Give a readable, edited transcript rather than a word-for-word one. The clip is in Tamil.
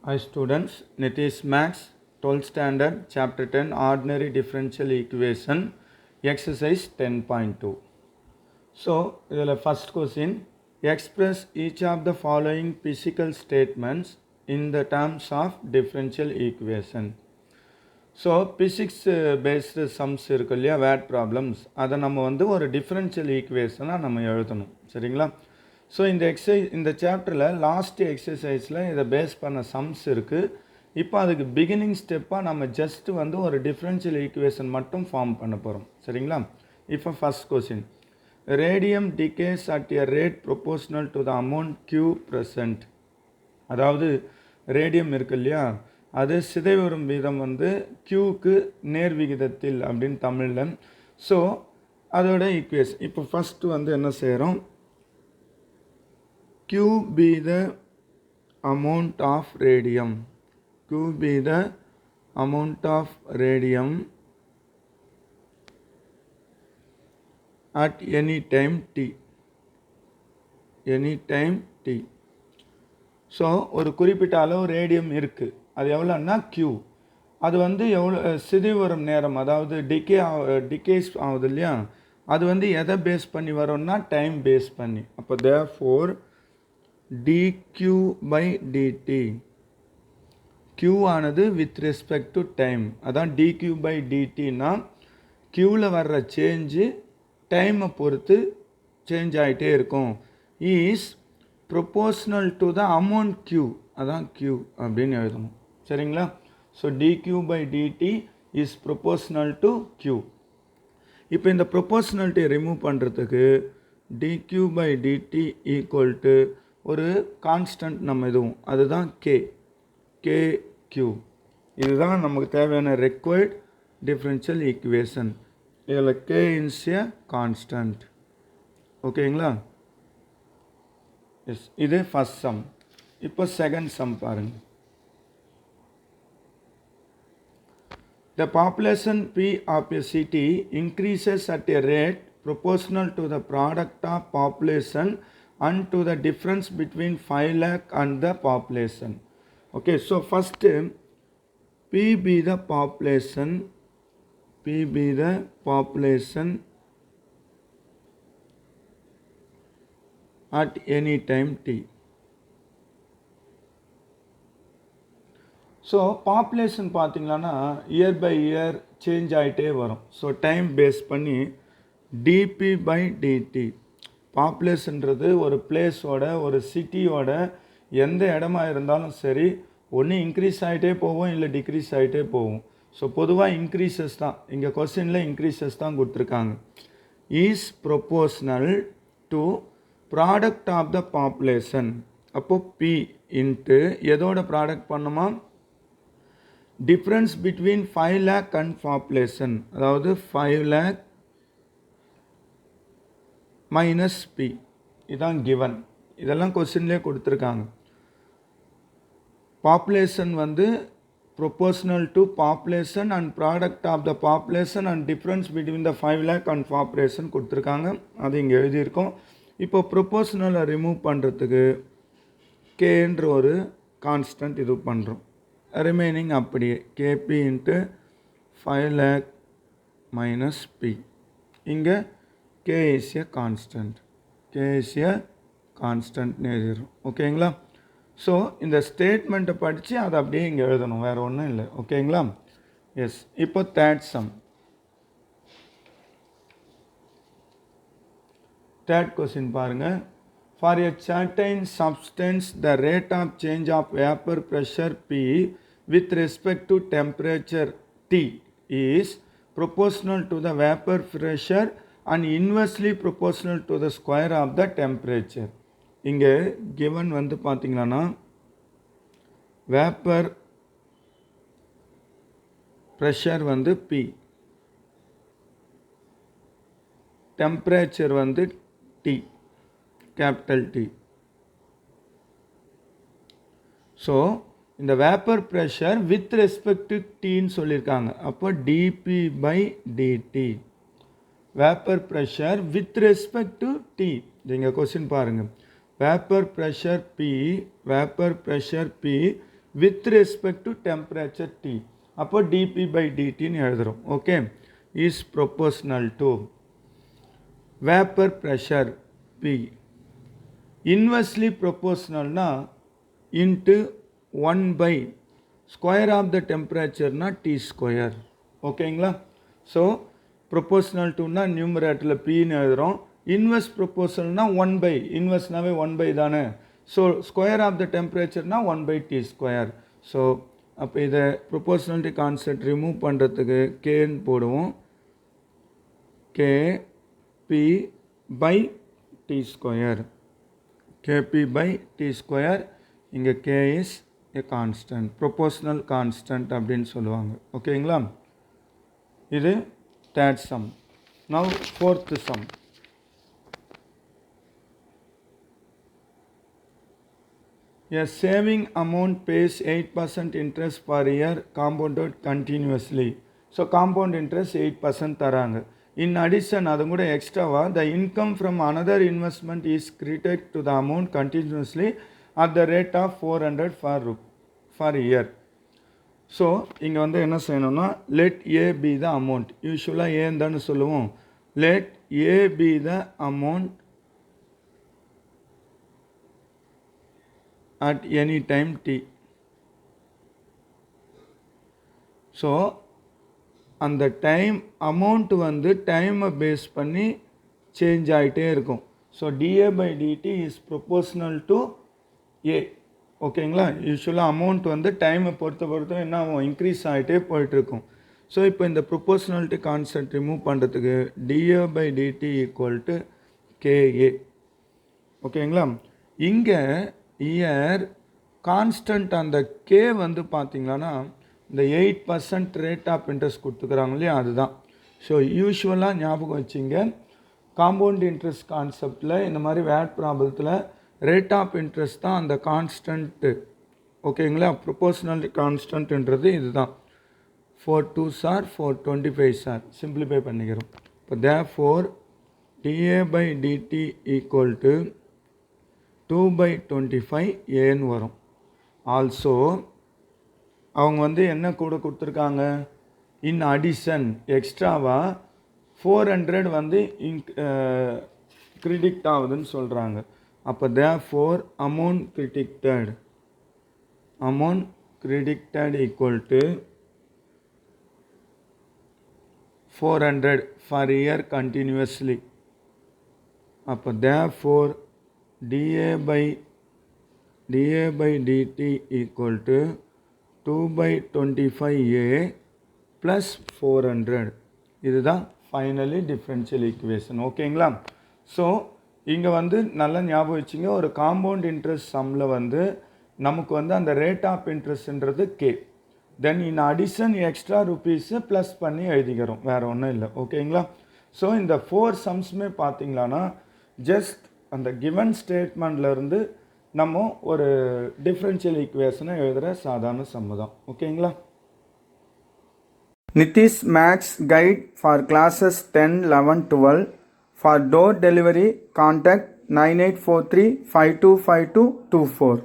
Hi students, Nitish Max, 12th standard, chapter 10, ordinary differential equation, exercise 10.2. So, first question, express each of the following physical statements in the terms of differential equation. So physics based sums இருக்கு இல்லையா, வேட் ப்ராப்ளம்ஸ், அதை நம்ம வந்து ஒரு டிஃப்ரென்ஷியல் ஈக்குவேஷனாக நம்ம எழுதணும். சரிங்களா? ஸோ இந்த சாப்டரில் லாஸ்ட் எக்ஸசைஸில் இதை பேஸ் பண்ண சம்ஸ் இருக்குது. இப்போ அதுக்கு பிகினிங் ஸ்டெப்பாக நம்ம ஜஸ்ட் வந்து ஒரு டிஃப்ரென்ஷியல் ஈக்குவேஷன் மட்டும் ஃபார்ம் பண்ண போகிறோம். சரிங்களா? இப்போ first question, radium decays at a rate proportional to the amount Q present. அதாவது ரேடியம் இருக்கு இல்லையா, அது சிதைவரும் வீதம் வந்து Qக்கு நேர் விகிதத்தில் அப்படின்னு தமிழில். ஸோ அதோட ஈக்குவேஷன் இப்போ ஃபஸ்ட்டு வந்து என்ன செய்கிறோம், Q be the amount of radium, Q be the amount of radium at any time t, any time t. So ஒரு குறிப்பிட்ட அளவு ரேடியம் இருக்குது, அது எவ்வளோன்னா Q. அது வந்து எவ்வளோ சிதைவரும் நேரம், அதாவது டிகேஸ் ஆகுது இல்லையா, அது வந்து எதை பேஸ் பண்ணி வரும்னா டைம் பேஸ் பண்ணி. அப்போ therefore dq by dt, Q ஆனது வித் ரெஸ்பெக்ட் டு டைம், அதான் dq by dtனா Qவில் வர்ற சேஞ்சு டைமை பொறுத்து சேஞ்ச் ஆகிட்டே இருக்கும். Is proportional to the amount Q, அதான் Q அப்படின்னு எழுதணும். சரிங்களா? So dq by dt is proportional to Q. இப்போ இந்த ப்ரொபோஷ்னல்ட்டியை ரிமூவ் பண்ணுறதுக்கு dq by dt equal to ஒரு கான்ஸ்டன்ட் நம்ம இதுவும், அதுதான் kq. இதுதான் நமக்கு தேவையான ரெக்வயர்ட் டிஃப்ரென்ஷியல் ஈக்குவேஷன். இதில் k இஸ் எ கான்ஸ்டன்ட். ஓகேங்களா? எஸ், இது ஃபஸ்ட் சம். இப்போ செகண்ட் சம் பாருங்கள். The population P of a city increases at a rate proportional to the product of population and to the difference between 5 lakh and the population. Okay, so first P be the population, P be the population at any time t. So population பார்த்திங்களான்னா இயர் பை இயர் சேஞ்ச் ஆகிட்டே வரும். ஸோ டைம் பேஸ் பண்ணி டிபி பை டிடி, பாப்புலேஷன்றது ஒரு பிளேஸோட ஒரு சிட்டியோட எந்த இடமா இருந்தாலும் சரி, ஒன்று இன்க்ரீஸ் ஆகிட்டே போகும், இல்லை டிக்ரீஸ் ஆகிட்டே போகும். ஸோ பொதுவாக இன்க்ரீசஸ் தான், இங்கே கொஸ்டினில் இன்க்ரீசஸ் தான் கொடுத்துருக்காங்க. Is proportional to product of the population. அப்போது பி இன்ட்டு எதோட ப்ராடக்ட் பண்ணுமா, difference between 5 lakh and population, அதாவது 5 lakh மைனஸ் பி, இதுதான் கிவன். இதெல்லாம் கொஸ்டின்லேயே கொடுத்துருக்காங்க. பாப்புலேஷன் வந்து proportional to population and product of the population and difference between the 5 lakh and population கொடுத்துருக்காங்க, அது இங்கே எழுதியிருக்கோம். இப்போ ப்ரொபோஷ்னலை ரிமூவ் பண்ணுறதுக்கு கேன்ற ஒரு கான்ஸ்டன்ட் இது பண்ணுறோம், ரிமைனிங் அப்படியே kP into 5 lakh minus P. இங்கே K is a constant, K is a கான்ஸ்டன்ட்னு எழுதிடும். ஓகேங்களா? ஸோ இந்த ஸ்டேட்மெண்ட்டை படித்து அதை அப்படியே இங்கே எழுதணும், வேறு ஒன்றும் இல்லை. ஓகேங்களா? எஸ். இப்போ தேர்ட் சம், தேர்ட் கொஸ்டின் பாருங்கள். For a certain substance, the rate of change of vapor pressure P with respect to temperature T is proportional to the vapor pressure and inversely proportional to the square of the temperature. இங்கே given வந்து பார்த்தீங்கன்னா vapor pressure வந்து P, temperature வந்து T, capital T. ஸோ இந்த vapour pressure with respect to டீன்னு சொல்லியிருக்காங்க. அப்போ DP by DT, vapour pressure with respect to T. இங்கே கொஸ்டின் பாருங்கள், vapor pressure P with respect to temperature T. அப்போ dP by dt ன்னு எழுதுறோம். Okay, is proportional to vapor pressure P. Inversely proportional na into 1 by square of the temperature na T square. ஓகேங்களா? So proportional to na numeratorல P ன்னு எழுதுறோம். Inverse proportional na 1 by, inverse நாவே 1 by தானே. So square of the temperature na 1 by T square. So அப்போ இதை proportionality concept remove பண்ணுறதுக்கு Kன்னு போடுவோம். K P by T square. Kp by T square. இங்கே K is a constant, proportional constant அப்படின்னு சொல்லுவாங்க. ஓகேங்களா? இது third sum. Now fourth sum. A saving amount pays 8% interest per year compounded continuously. So compound interest 8% தராங்க. In addition, அது கூட எக்ஸ்ட்ராவா the income from another investment is credited to the amount continuously at the rate of 400 for year. So இங்கே வந்து என்ன செய்யணும்னா let A be the amount. யூஸ்வலாக ஏன்னு தானே சொல்லுவோம். let A be the amount at any time T. So அந்த டைம் அமௌண்ட் வந்து டைமை பேஸ் பண்ணி சேஞ்ச் ஆகிட்டே இருக்கும். So dA by dt is proportional to A. ஓகேங்களா? யூஸ்வலாக அமௌண்ட் வந்து டைமை பொறுத்த என்ன ஆகும், இன்க்ரீஸ் ஆகிட்டே போயிட்டுருக்கும். ஸோ இப்போ இந்த ப்ரொபோர்ஷனாலிட்டி கான்செப்ட் ரிமூவ் பண்ணுறதுக்கு dA by dt equal to KA. ஓகேங்களா? இங்கே இயர் கான்ஸ்டன்ட் அந்த K வந்து பார்த்தீங்கன்னா இந்த 8% ரேட் ஆஃப் இன்ட்ரெஸ்ட் கொடுத்துக்கிறாங்க இல்லையா, அதுதான். ஸோ யூஸ்வலாக ஞாபகம் வச்சுங்க, காம்பவுண்ட் இன்ட்ரெஸ்ட் கான்செப்டில் இந்த மாதிரி வேட் ப்ராப்ளத்தில் ரேட் ஆஃப் இன்ட்ரெஸ்ட் தான் அந்த கான்ஸ்டன்ட்டு. ஓகேங்களா? ப்ரொபோர்ஷனல் கான்ஸ்டன்ட்ன்றது இதுதான். 4 2s are 4 25s are. Simplify பண்ணிக்கிறோம். இப்போ therefore dA by dt equal to 2 by 25 ஏன்னு வரும். ஆல்சோ அவங்க வந்து என்ன கூட கொடுத்துருக்காங்க, இன் அடிஷன் எக்ஸ்ட்ராவா 400 வந்து கிரெடிட் ஆகுதுன்னு சொல்கிறாங்க. அப்போ therefore amount credited equal to 400 for year continuously. அப்போ therefore dA by dt equal to 2 by 25A plus 400. இதுதான் ஃபைனலி டிஃப்ரென்ஷியல் ஈக்குவேஷன். ஓகேங்களா? ஸோ இங்கே வந்து நல்லா ஞாபகம் வச்சுங்க, ஒரு காம்பவுண்ட் இன்ட்ரெஸ்ட் சம்மில் வந்து நமக்கு வந்து அந்த ரேட் ஆஃப் இன்ட்ரெஸ்ட்ன்றது K. Then in addition extra rupees plus பண்ணி எழுதிக்கிறோம், வேறு ஒன்றும் இல்லை. ஓகேங்களா? ஸோ இந்த 4 சம்ஸுமே பார்த்தீங்களான்னா ஜஸ்ட் அந்த கிவன் ஸ்டேட்மெண்ட்லேருந்து நம்ம ஒரு டிஃப்ரென்ஷியல் ஈக்குவேஷனை எழுதுகிற சாதாரண சம்மு தான். ஓகேங்களா? Nitish maths guide for classes 10, 11, 12. For door delivery contact 9843 525224.